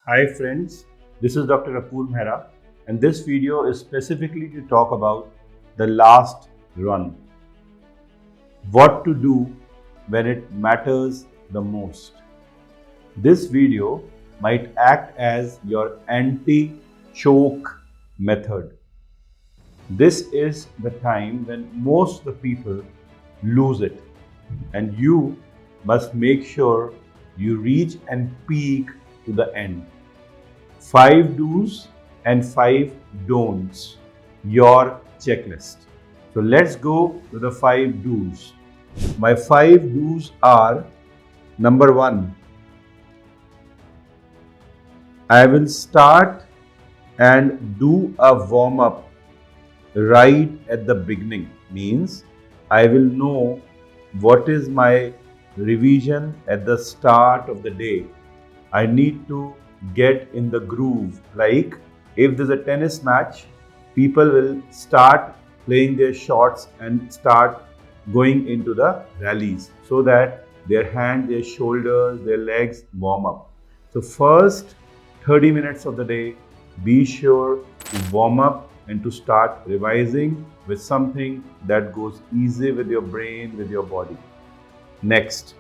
Hi friends, this is Dr. Apurv Mehra and this video is specifically to talk about the last run. What to do when it matters the most. This video might act as your anti-choke method. This is the time when most of the people lose it and you must make sure you reach and peak to the end. 5 do's and 5 don'ts, your checklist. So let's go to the 5 do's. My 5 do's are: number 1, I will start and do a warm up right at the beginning. Means I will know what is my revision at the start of the day. I need to get in the groove. Like if there's a tennis match, people will start playing their shots and start going into the rallies so that their hands, their shoulders, their legs warm up. So first 30 minutes of the day, be sure to warm up and to start revising with something that goes easy with your brain, with your body. Next,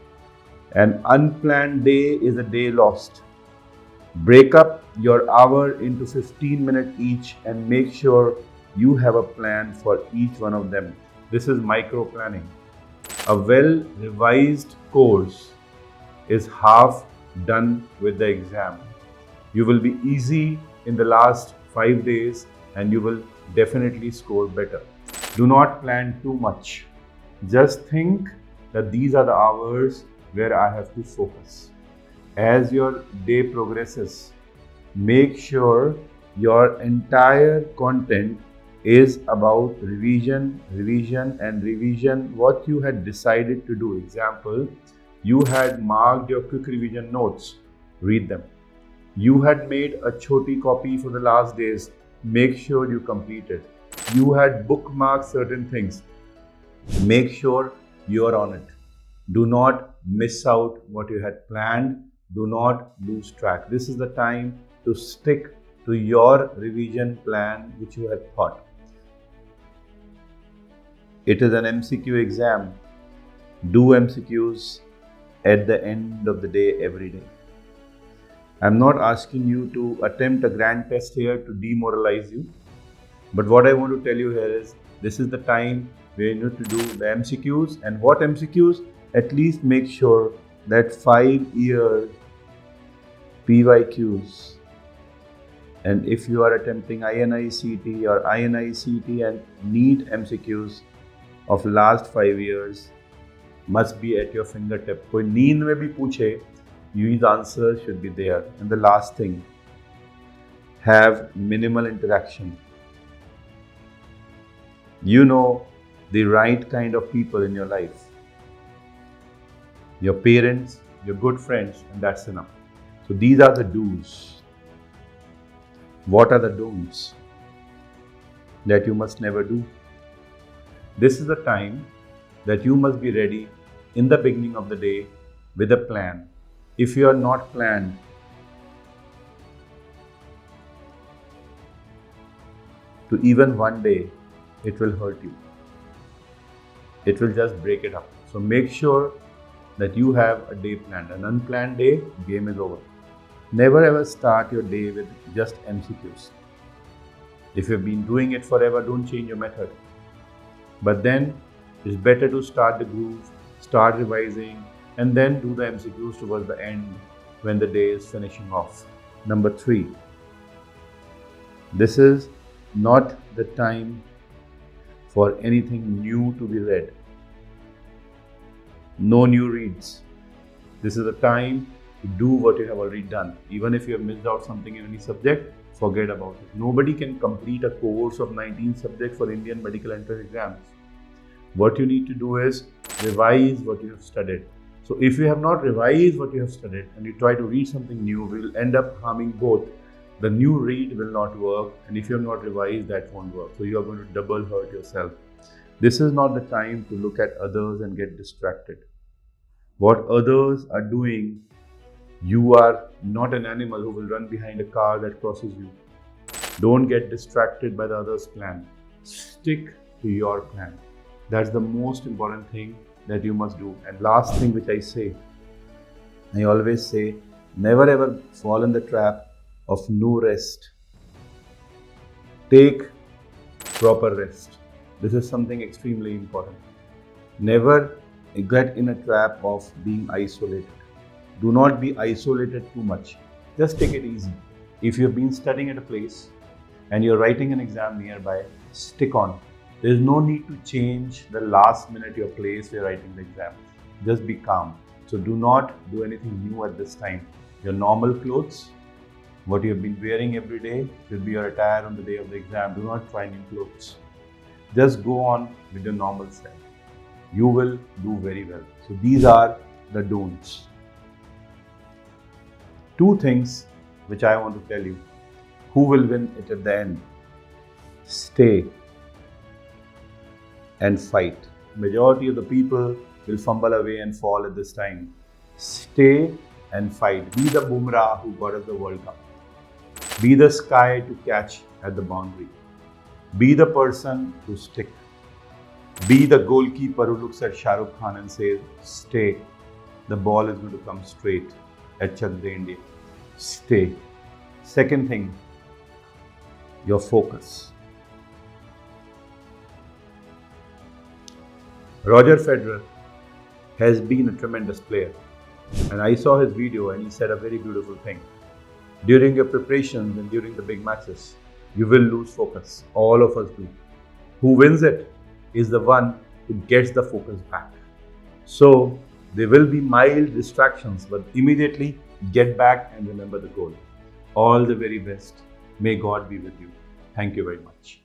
an unplanned day is a day lost. Break up your hour into 15 minutes each and make sure you have a plan for each one of them. This is micro planning. A well revised course is half done with the exam. You will be easy in the last 5 days and you will definitely score better. Do not plan too much. Just think that these are the hours where I have to focus. As your day progresses, make sure your entire content is about revision, and revision what you had decided to do. Example, you had marked your quick revision notes, read them. You had made a choti copy for the last days, make sure you complete it. You had bookmarked certain things, make sure you are on it. Do not miss out what you had planned. Do not lose track. This is the time to stick to your revision plan which you had thought. It is an MCQ exam. Do MCQs at the end of the day every day. I'm not asking you to attempt a grand test here to demoralize you. But what I want to tell you here is this is the time where you need to do the MCQs. And what MCQs? At least make sure that 5-year PYQs, and if you are attempting INI-CET or INI-CET and NEET MCQs of last 5 years must be at your fingertip. Koi neend mein bhi puche, these answers should be there. And the last thing, have minimal interaction. You know the right kind of people in your life. Your parents, your good friends, and that's enough. So these are the do's. What are the don'ts that you must never do? This is the time that you must be ready in the beginning of the day with a plan. If you are not planned, to even one day, it will hurt you. It will just break it up. So make sure that you have a day planned. An unplanned day, game is over. Never ever start your day with just MCQs. If you've been doing it forever, don't change your method. But then it's better to start the groove, start revising, and then do the MCQs towards the end when the day is finishing off. Number 3, this is not the time for anything new to be read. No new reads. This is the time to do what you have already done. Even if you have missed out something in any subject, forget about it. Nobody can complete a course of 19 subjects for Indian medical entrance exams. What you need to do is revise what you have studied. So if you have not revised what you have studied and you try to read something new, we will end up harming both. The new read will not work, and if you have not revised, that won't work. So you are going to double hurt yourself. This is not the time to look at others and get distracted. What others are doing, you are not an animal who will run behind a car that crosses you. Don't get distracted by the other's plan. Stick to your plan. That's the most important thing that you must do. And last thing which I always say, never ever fall in the trap of no rest. Take proper rest. This is something extremely important. Never get in a trap of being isolated. Do not be isolated too much. Just take it easy. If you've been studying at a place and you're writing an exam nearby, stick on. There's no need to change the last minute your place where you're writing the exam. Just be calm. So do not do anything new at this time. Your normal clothes, what you've been wearing every day, should be your attire on the day of the exam. Do not try new clothes. Just go on with your normal self. You will do very well. So these are the don'ts. 2 things which I want to tell you. Who will win it at the end? Stay and fight. Majority of the people will fumble away and fall at this time. Stay and fight. Be the Bumrah who got us the World Cup. Be the sky to catch at the boundary. Be the person to stick. Be the goalkeeper who looks at Shah Rukh Khan and says, stay. The ball is going to come straight at Chak De India. Stay. Second thing, your focus. Roger Federer has been a tremendous player, and I saw his video and he said a very beautiful thing. During your preparations and during the big matches, you will lose focus. All of us do. Who wins it is the one who gets the focus back. So there will be mild distractions, but immediately get back and remember the goal. All the very best. May God be with you. Thank you very much.